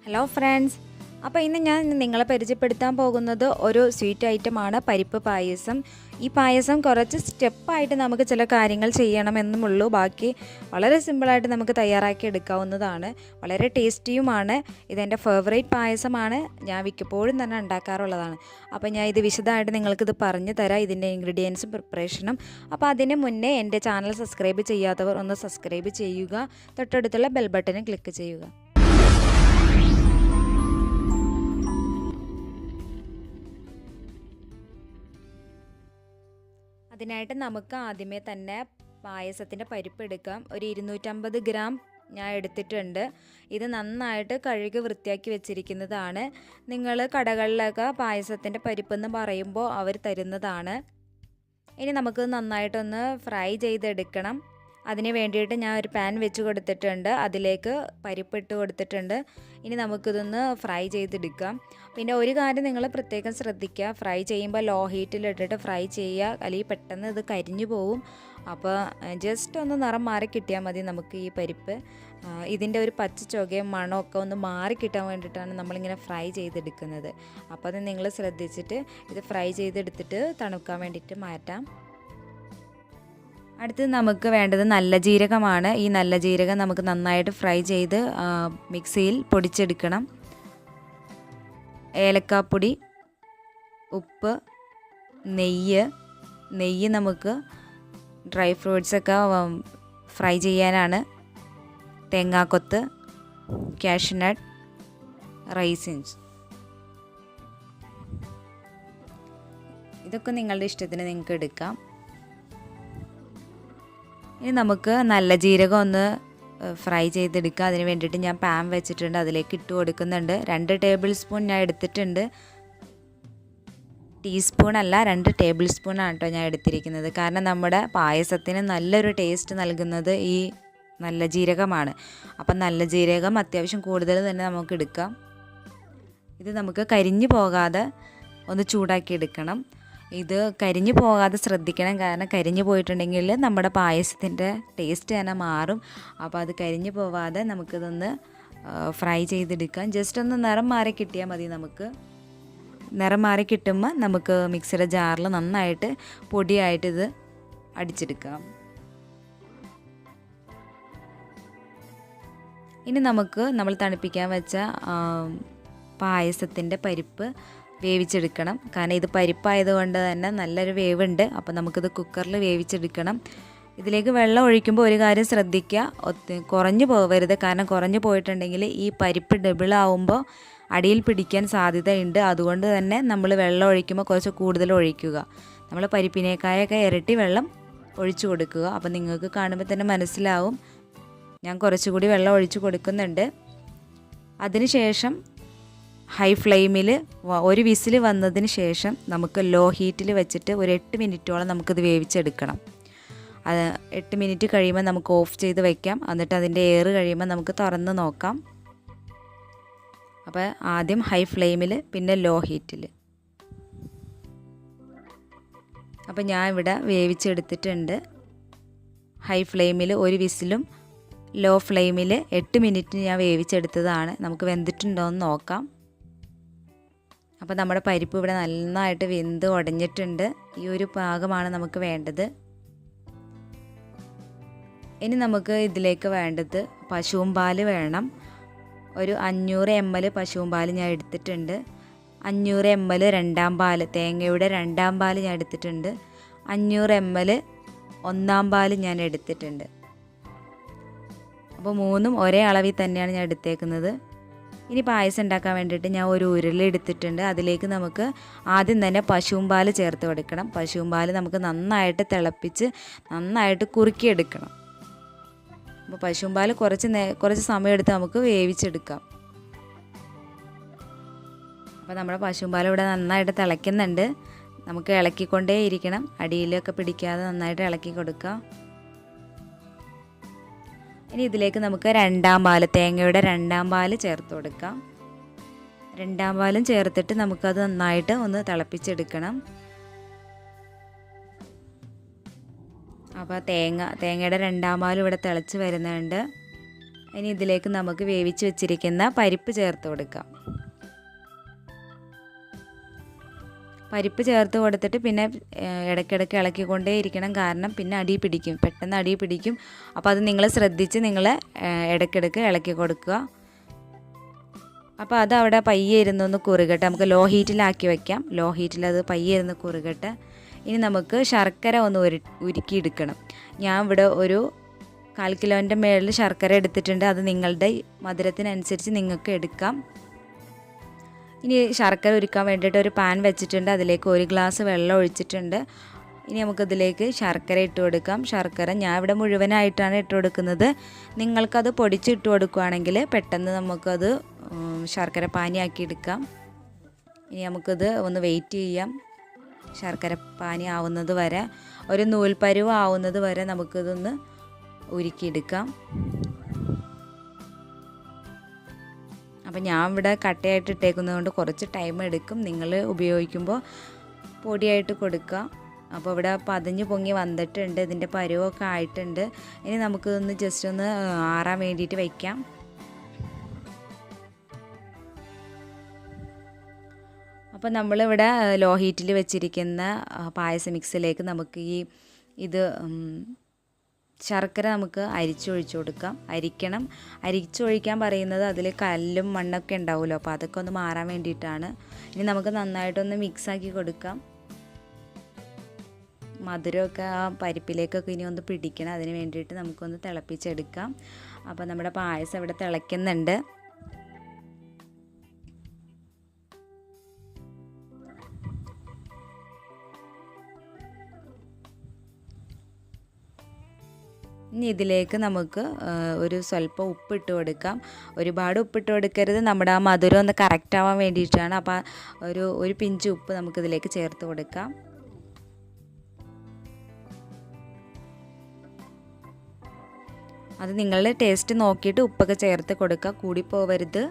Hello friends, അപ്പോൾ ഇന്ന് ഞാൻ നിങ്ങളെ പരിചയപ്പെടുത്താൻ പോകുന്നത് ഒരു സ്വീറ്റ് ഐറ്റമാണ് പരിപ്പ് പായസം. ഈ പായസം കുറച്ച് സ്റ്റെപ്പായിട്ട് നമുക്ക് ചില കാര്യങ്ങൾ ചെയ്യണമെന്നുമുള്ളൂ. ബാക്കി വളരെ സിമ്പിളായിട്ട് നമുക്ക് തയ്യാറാക്കി എടുക്കാവുന്നതാണ്. വളരെ ടേസ്റ്റിയുമാണ്. ഇതെൻ്റെ ഫേവറേറ്റ് പായസമാണ്. ഞാൻ മിക്കപ്പോഴും തന്നെ ഉണ്ടാക്കാറുള്ളതാണ്. അപ്പോൾ ഞാൻ ഇത് വിശദമായിട്ട് നിങ്ങൾക്കിത് പറഞ്ഞു തരാം, ഇതിൻ്റെ ഇൻഗ്രീഡിയൻസും പ്രിപ്പറേഷനും. അപ്പോൾ അതിന് മുന്നേ എൻ്റെ ചാനൽ സബ്സ്ക്രൈബ് ചെയ്യാത്തവർ ഒന്ന് സബ്സ്ക്രൈബ് ചെയ്യുക. തൊട്ടടുത്തുള്ള ബെൽ ബട്ടനും ക്ലിക്ക് ചെയ്യുക. അതിനായിട്ട് നമുക്ക് ആദ്യമേ തന്നെ പായസത്തിൻ്റെ പരിപ്പ് എടുക്കാം. ഒരു 250 ഗ്രാം ഞാൻ എടുത്തിട്ടുണ്ട്. ഇത് നന്നായിട്ട് കഴുകി വൃത്തിയാക്കി വെച്ചിരിക്കുന്നതാണ്. നിങ്ങൾ കടകളിലൊക്കെ പായസത്തിൻ്റെ പരിപ്പെന്ന് പറയുമ്പോൾ അവർ തരുന്നതാണ്. ഇനി നമുക്ക് നന്നായിട്ടൊന്ന് ഫ്രൈ ചെയ്തെടുക്കണം. അതിന് വേണ്ടിയിട്ട് ഞാൻ ഒരു പാൻ വെച്ച് കൊടുത്തിട്ടുണ്ട്. അതിലേക്ക് പരിപ്പ് ഇട്ട് കൊടുത്തിട്ടുണ്ട്. ഇനി നമുക്കിതൊന്ന് ഫ്രൈ ചെയ്തെടുക്കാം. പിന്നെ ഒരു കാര്യം നിങ്ങൾ പ്രത്യേകം ശ്രദ്ധിക്കുക, ഫ്രൈ ചെയ്യുമ്പോൾ ലോ ഹീറ്റിലിട്ടിട്ട് ഫ്രൈ ചെയ്യുക, അല്ലെങ്കിൽ പെട്ടെന്ന് ഇത് കരിഞ്ഞു പോവും. അപ്പോൾ ജസ്റ്റ് ഒന്ന് നിറം മാറി കിട്ടിയാൽ മതി നമുക്ക് ഈ പരിപ്പ്. ഇതിൻ്റെ ഒരു പച്ച ചുകയും മണമൊക്കെ ഒന്ന് മാറി കിട്ടാൻ വേണ്ടിയിട്ടാണ് നമ്മളിങ്ങനെ ഫ്രൈ ചെയ്തെടുക്കുന്നത്. അപ്പോൾ അത് നിങ്ങൾ ശ്രദ്ധിച്ചിട്ട് ഇത് ഫ്രൈ ചെയ്തെടുത്തിട്ട് തണുക്കാൻ വേണ്ടിയിട്ട് മാറ്റാം. അടുത്ത് നമുക്ക് വേണ്ടത് നല്ല ജീരകമാണ്. ഈ നല്ല ജീരകം നമുക്ക് നന്നായിട്ട് ഫ്രൈ ചെയ്ത് മിക്സിയിൽ പൊടിച്ചെടുക്കണം. ഏലക്കാപ്പൊടി, ഉപ്പ്, നെയ്യ് നമുക്ക് ഡ്രൈ ഫ്രൂട്ട്സൊക്കെ ഫ്രൈ ചെയ്യാനാണ്. തേങ്ങാക്കൊത്ത്, കാഷ്യൂനട്ട്, റൈസിൻസ്. ഇതൊക്കെ നിങ്ങളുടെ ഇഷ്ടത്തിന് നിങ്ങൾക്ക് എടുക്കാം. ഇനി നമുക്ക് നല്ല ജീരകം ഒന്ന് ഫ്രൈ ചെയ്തെടുക്കുക. അതിന് വേണ്ടിയിട്ട് ഞാൻ പാൻ വെച്ചിട്ടുണ്ട്, അതിലേക്ക് ഇട്ട് കൊടുക്കുന്നുണ്ട്. 2 ടേബിൾ സ്പൂൺ ഞാൻ എടുത്തിട്ടുണ്ട്. ടീസ്പൂൺ അല്ല, 2 ടേബിൾ സ്പൂണാണ് കേട്ടോ ഞാൻ എടുത്തിരിക്കുന്നത്. കാരണം നമ്മുടെ പായസത്തിന് നല്ലൊരു ടേസ്റ്റ് നൽകുന്നത് ഈ നല്ല ജീരകമാണ്. അപ്പം നല്ല ജീരകം അത്യാവശ്യം കൂടുതൽ തന്നെ നമുക്ക് എടുക്കാം. ഇത് നമുക്ക് കരിഞ്ഞു പോകാതെ ഒന്ന് ചൂടാക്കി എടുക്കണം. ഇത് കരിഞ്ഞു പോകാതെ ശ്രദ്ധിക്കണം, കാരണം കരിഞ്ഞു പോയിട്ടുണ്ടെങ്കിൽ നമ്മുടെ പായസത്തിൻ്റെ ടേസ്റ്റ് തന്നെ മാറും. അപ്പോൾ അത് കരിഞ്ഞു പോവാതെ നമുക്കിതൊന്ന് ഫ്രൈ ചെയ്തെടുക്കാം. ജസ്റ്റ് ഒന്ന് നിറം മാറി കിട്ടിയാൽ മതി. നമുക്ക് നിറം മാറി കിട്ടുമ്പോൾ നമുക്ക് മിക്സിയുടെ ജാറിൽ നന്നായിട്ട് പൊടിയായിട്ട് ഇത് അടിച്ചെടുക്കാം. ഇനി നമുക്ക് നമ്മൾ തണുപ്പിക്കാൻ വെച്ച പായസത്തിൻ്റെ പരിപ്പ് വേവിച്ചെടുക്കണം. കാരണം ഇത് പരിപ്പായതുകൊണ്ട് തന്നെ നല്ലൊരു വേവുണ്ട്. അപ്പോൾ നമുക്കിത് കുക്കറിൽ വേവിച്ചെടുക്കണം. ഇതിലേക്ക് വെള്ളം ഒഴിക്കുമ്പോൾ ഒരു കാര്യം ശ്രദ്ധിക്കുക, കുറഞ്ഞു പോകരുത്. കാരണം കുറഞ്ഞു പോയിട്ടുണ്ടെങ്കിൽ ഈ പരിപ്പ് ഡബിളാവുമ്പോൾ അടിയിൽ പിടിക്കാൻ സാധ്യതയുണ്ട്. അതുകൊണ്ട് തന്നെ നമ്മൾ വെള്ളം ഒഴിക്കുമ്പോൾ കുറച്ച് കൂടുതൽ ഒഴിക്കുക. നമ്മൾ പരിപ്പിനേക്കായൊക്കെ ഇരട്ടി വെള്ളം ഒഴിച്ചു കൊടുക്കുക. അപ്പോൾ നിങ്ങൾക്ക് കാണുമ്പോൾ തന്നെ മനസ്സിലാവും. ഞാൻ കുറച്ചുകൂടി വെള്ളം ഒഴിച്ചു കൊടുക്കുന്നുണ്ട്. അതിനുശേഷം ഹൈ ഫ്ലെയിമിൽ ഒരു വിസിൽ വന്നതിന് ശേഷം നമുക്ക് ലോ ഹീറ്റിൽ വെച്ചിട്ട് ഒരു 8 മിനിറ്റോളം നമുക്കിത് വേവിച്ചെടുക്കണം. 8 മിനിറ്റ് കഴിയുമ്പോൾ നമുക്ക് ഓഫ് ചെയ്ത് വയ്ക്കാം. എന്നിട്ട് അതിൻ്റെ എയർ കഴിയുമ്പോൾ നമുക്ക് തുറന്ന് നോക്കാം. അപ്പോൾ ആദ്യം ഹൈ ഫ്ലെയിമിൽ, പിന്നെ ലോ ഹീറ്റിൽ. അപ്പോൾ ഞാൻ ഇവിടെ വേവിച്ചെടുത്തിട്ടുണ്ട്. ഹൈ ഫ്ലെയിമിൽ ഒരു വിസിലും ലോ ഫ്ലെയിമിൽ 8 മിനിറ്റ് ഞാൻ വേവിച്ചെടുത്തതാണ്. നമുക്ക് വെന്തിട്ടുണ്ടോ എന്ന് നോക്കാം. അപ്പോൾ നമ്മുടെ പരിപ്പ് ഇവിടെ നന്നായിട്ട് വെന്ത് ഉടഞ്ഞിട്ടുണ്ട്. ഈ ഒരു പാകമാണ് നമുക്ക് വേണ്ടത്. ഇനി നമുക്ക് ഇതിലേക്ക് വേണ്ടത് പശുവും പാല് വേണം. ഒരു 500 ml പശുവും പാല് ഞാൻ എടുത്തിട്ടുണ്ട്. 500 ml രണ്ടാം പാല്, തേങ്ങയുടെ രണ്ടാം പാല് ഞാൻ എടുത്തിട്ടുണ്ട്. 500 ml ഒന്നാം പാല് ഞാൻ എടുത്തിട്ടുണ്ട്. അപ്പോൾ മൂന്നും ഒരേ അളവിൽ തന്നെയാണ് ഞാൻ എടുത്തേക്കുന്നത്. ഇനി പായസം ഉണ്ടാക്കാൻ വേണ്ടിയിട്ട് ഞാൻ ഒരു ഉരുളി എടുത്തിട്ടുണ്ട്. അതിലേക്ക് നമുക്ക് ആദ്യം തന്നെ പശുവും പാല് ചേർത്ത് കൊടുക്കണം. പശുവും പാല് നമുക്ക് നന്നായിട്ട് തിളപ്പിച്ച് നന്നായിട്ട് കുറുക്കിയെടുക്കണം. അപ്പോൾ പശുവും പാല് കുറച്ച് സമയം എടുത്ത് നമുക്ക് വേവിച്ചെടുക്കാം. അപ്പോൾ നമ്മുടെ പശുവും പാൽ ഇവിടെ നന്നായിട്ട് തിളയ്ക്കുന്നുണ്ട്. നമുക്ക് ഇളക്കിക്കൊണ്ടേ ഇരിക്കണം. അടിയിലൊക്കെ പിടിക്കാതെ നന്നായിട്ട് ഇളക്കി കൊടുക്കുക. ഇനി ഇതിലേക്ക് നമുക്ക് രണ്ടാം പാല്, തേങ്ങയുടെ രണ്ടാം പാല് ചേർത്ത് കൊടുക്കാം. രണ്ടാം പാലും ചേർത്തിട്ട് നമുക്കത് നന്നായിട്ട് ഒന്ന് തിളപ്പിച്ചെടുക്കണം. അപ്പോൾ തേങ്ങയുടെ രണ്ടാം പാലും ഇവിടെ തിളച്ച് വരുന്നുണ്ട്. ഇനി ഇതിലേക്ക് നമുക്ക് വേവിച്ച് വെച്ചിരിക്കുന്ന പരിപ്പ് ചേർത്ത് കൊടുക്കാം. പരിപ്പ് ചേർത്ത് കൊടുത്തിട്ട് പിന്നെ ഇടയ്ക്കിടയ്ക്ക് ഇളക്കിക്കൊണ്ടേ ഇരിക്കണം. കാരണം പിന്നെ അടി പിടിക്കും, പെട്ടെന്ന് അടി പിടിക്കും. അപ്പോൾ അത് നിങ്ങൾ ശ്രദ്ധിച്ച് നിങ്ങൾ ഇടയ്ക്കിടയ്ക്ക് ഇളക്കി കൊടുക്കുക. അപ്പോൾ അത് അവിടെ പയ്യെ ഇരുന്നൊന്ന് കുറുകട്ടെ. നമുക്ക് ലോ ഹീറ്റിലാക്കി വയ്ക്കാം. ലോ ഹീറ്റിൽ അത് പയ്യെ ഇരുന്ന് കുറുകട്ടെ. ഇനി നമുക്ക് ശർക്കര ഒന്ന് ഉരുക്കിയെടുക്കണം. ഞാൻ ഇവിടെ ഒരു 1/4 കിലോൻ്റെ മേളിൽ ശർക്കര എടുത്തിട്ടുണ്ട്. അത് നിങ്ങളുടെ മധുരത്തിനനുസരിച്ച് നിങ്ങൾക്ക് എടുക്കാം. ഇനി ശർക്കര ഉരുക്കാൻ വേണ്ടിയിട്ട് ഒരു പാൻ വെച്ചിട്ടുണ്ട്. അതിലേക്ക് 1 ഗ്ലാസ് വെള്ളം ഒഴിച്ചിട്ടുണ്ട്. ഇനി നമുക്കതിലേക്ക് ശർക്കര ഇട്ട് കൊടുക്കാം. ശർക്കര ഞാൻ ഇവിടെ മുഴുവനായിട്ടാണ് ഇട്ട് കൊടുക്കുന്നത്. നിങ്ങൾക്കത് പൊടിച്ച് ഇട്ട് കൊടുക്കുകയാണെങ്കിൽ പെട്ടെന്ന് നമുക്കത് ശർക്കര പാനിയാക്കി എടുക്കാം. ഇനി നമുക്കത് ഒന്ന് വെയിറ്റ് ചെയ്യാം. ശർക്കര പാനി ആവുന്നത് വരെ, ഒരു നൂൽപ്പരുവ് ആവുന്നത് വരെ നമുക്കിതൊന്ന് ഉരുക്കിയെടുക്കാം. അപ്പോൾ ഞാൻ ഇവിടെ കട്ടയായിട്ട് ഇട്ടേക്കുന്നത് കൊണ്ട് കുറച്ച് ടൈം എടുക്കും. നിങ്ങൾ ഉപയോഗിക്കുമ്പോൾ പൊടിയായിട്ട് കൊടുക്കുക. അപ്പോൾ ഇവിടെ പതഞ്ഞ് പൊങ്ങി വന്നിട്ടുണ്ട്. ഇതിൻ്റെ പരുവമൊക്കെ ആയിട്ടുണ്ട്. ഇനി നമുക്കിതൊന്ന് ജസ്റ്റ് ഒന്ന് ആറാൻ വേണ്ടിയിട്ട് വയ്ക്കാം. അപ്പോൾ നമ്മളിവിടെ ലോ ഹീറ്റിൽ വെച്ചിരിക്കുന്ന പായസ മിക്സിലേക്ക് നമുക്ക് ഇത് ശർക്കര നമുക്ക് അരിച്ചൊഴിച്ചു കൊടുക്കാം. അരിച്ചൊഴിക്കാൻ പറയുന്നത് അതിൽ കല്ലും മണ്ണൊക്കെ ഉണ്ടാവുമല്ലോ, അപ്പോൾ അതൊക്കെ ഒന്ന് മാറാൻ വേണ്ടിയിട്ടാണ്. ഇനി നമുക്ക് നന്നായിട്ടൊന്ന് മിക്സാക്കി കൊടുക്കാം. മധുരമൊക്കെ ആ പരിപ്പിലേക്കൊക്കെ ഇനി ഒന്ന് പിടിക്കണം. അതിന് വേണ്ടിയിട്ട് നമുക്കൊന്ന് തിളപ്പിച്ചെടുക്കാം. അപ്പോൾ നമ്മുടെ പായസം ഇവിടെ തിളയ്ക്കുന്നുണ്ട്. ഇനി ഇതിലേക്ക് നമുക്ക് ഒരു സ്വല്പം ഉപ്പിട്ട് കൊടുക്കാം. ഒരുപാട് ഉപ്പിട്ട് കൊടുക്കരുത്. നമ്മുടെ ആ മധുരം ഒന്ന് കറക്റ്റ് ആവാൻ വേണ്ടിയിട്ടാണ്. അപ്പോൾ ഒരു പിഞ്ച് ഉപ്പ് നമുക്കിതിലേക്ക് ചേർത്ത് കൊടുക്കാം. അത് നിങ്ങളുടെ ടേസ്റ്റ് നോക്കിയിട്ട് ഉപ്പൊക്കെ ചേർത്ത് കൊടുക്കുക. കൂടിപ്പോവരുത്.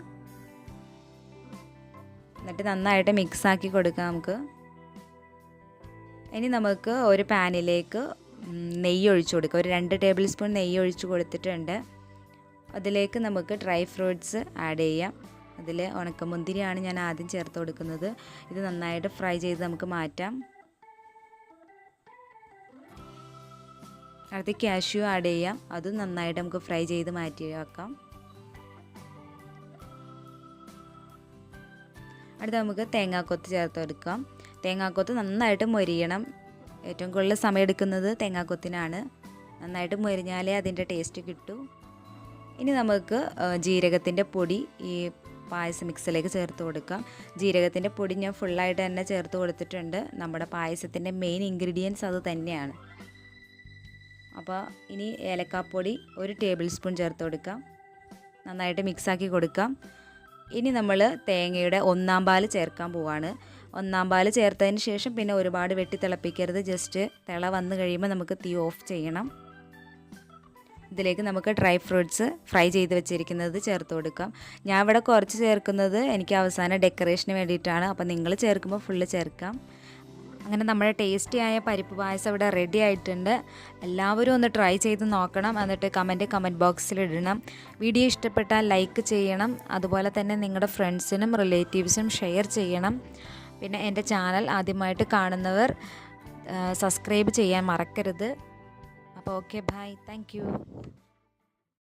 എന്നിട്ട് നന്നായിട്ട് മിക്സാക്കി കൊടുക്കാം നമുക്ക്. ഇനി നമുക്ക് ഒരു പാനിലേക്ക് നെയ്യ് ഒഴിച്ചു കൊടുക്കുക. ഒരു 2 ടേബിൾ സ്പൂൺ നെയ്യ് ഒഴിച്ച് കൊടുത്തിട്ടുണ്ട്. അതിലേക്ക് നമുക്ക് ഡ്രൈ ഫ്രൂട്ട്സ് ആഡ് ചെയ്യാം. അതിൽ ഉണക്കമുന്തിരിയാണ് ഞാൻ ആദ്യം ചേർത്ത് കൊടുക്കുന്നത്. ഇത് നന്നായിട്ട് ഫ്രൈ ചെയ്ത് നമുക്ക് മാറ്റാം. അടുത്ത് കാഷ്യൂ ആഡ് ചെയ്യാം. അതും നന്നായിട്ട് നമുക്ക് ഫ്രൈ ചെയ്ത് മാറ്റി വെക്കാം. അടുത്ത് നമുക്ക് തേങ്ങാക്കൊത്ത് ചേർത്ത് കൊടുക്കാം. തേങ്ങാക്കൊത്ത് നന്നായിട്ട് മൊരിയണം. ഏറ്റവും കൂടുതൽ സമയം എടുക്കുന്നത് തേങ്ങാക്കൊത്തിനാണ്. നന്നായിട്ട് മൊരിഞ്ഞാലേ അതിൻ്റെ ടേസ്റ്റ് കിട്ടൂ. ഇനി നമുക്ക് ജീരകത്തിൻ്റെ പൊടി ഈ പായസ മിക്സിലേക്ക് ചേർത്ത് കൊടുക്കാം. ജീരകത്തിൻ്റെ പൊടി ഞാൻ ഫുള്ളായിട്ട് തന്നെ ചേർത്ത് കൊടുത്തിട്ടുണ്ട്. നമ്മുടെ പായസത്തിൻ്റെ മെയിൻ ഇൻഗ്രീഡിയൻസ് അത് തന്നെയാണ്. അപ്പോൾ ഇനി ഏലക്കാപ്പൊടി 1 ടേബിൾ സ്പൂൺ ചേർത്ത് കൊടുക്കാം. നന്നായിട്ട് മിക്സാക്കി കൊടുക്കാം. ഇനി നമ്മൾ തേങ്ങയുടെ 1/4 പാൽ ചേർക്കാൻ പോവാണ്. 1/4 പാൽ ചേർത്തതിന് ശേഷം പിന്നെ ഒരുപാട് വെട്ടി തിളപ്പിക്കരുത്. ജസ്റ്റ് തിള വന്നു കഴിയുമ്പോൾ നമുക്ക് തീ ഓഫ് ചെയ്യണം. ഇതിലേക്ക് നമുക്ക് ഡ്രൈ ഫ്രൂട്ട്സ് ഫ്രൈ ചെയ്ത് വെച്ചിരിക്കുന്നത് ചേർത്ത് കൊടുക്കാം. ഞാൻ ഇവിടെ കുറച്ച് ചേർക്കുന്നത് എനിക്ക് അവസാനം ഡെക്കറേഷന് വേണ്ടിയിട്ടാണ്. അപ്പോൾ നിങ്ങൾ ചേർക്കുമ്പോൾ ഫുള്ള് ചേർക്കാം. അങ്ങനെ നമ്മുടെ ടേസ്റ്റിയായ പരിപ്പ് പായസം ഇവിടെ റെഡി ആയിട്ടുണ്ട്. എല്ലാവരും ഒന്ന് ട്രൈ ചെയ്ത് നോക്കണം. എന്നിട്ട് കമൻറ്റ് ബോക്സിൽ ഇടണം. വീഡിയോ ഇഷ്ടപ്പെട്ടാൽ ലൈക്ക് ചെയ്യണം. അതുപോലെ തന്നെ നിങ്ങളുടെ ഫ്രണ്ട്സിനും റിലേറ്റീവ്സിനും ഷെയർ ചെയ്യണം. പിന്നെ എൻ്റെ ചാനൽ ആദ്യമായിട്ട് കാണുന്നവർ സബ്സ്ക്രൈബ് ചെയ്യാൻ മറക്കരുത്. അപ്പോൾ ഓക്കെ, ബൈ, താങ്ക് യു.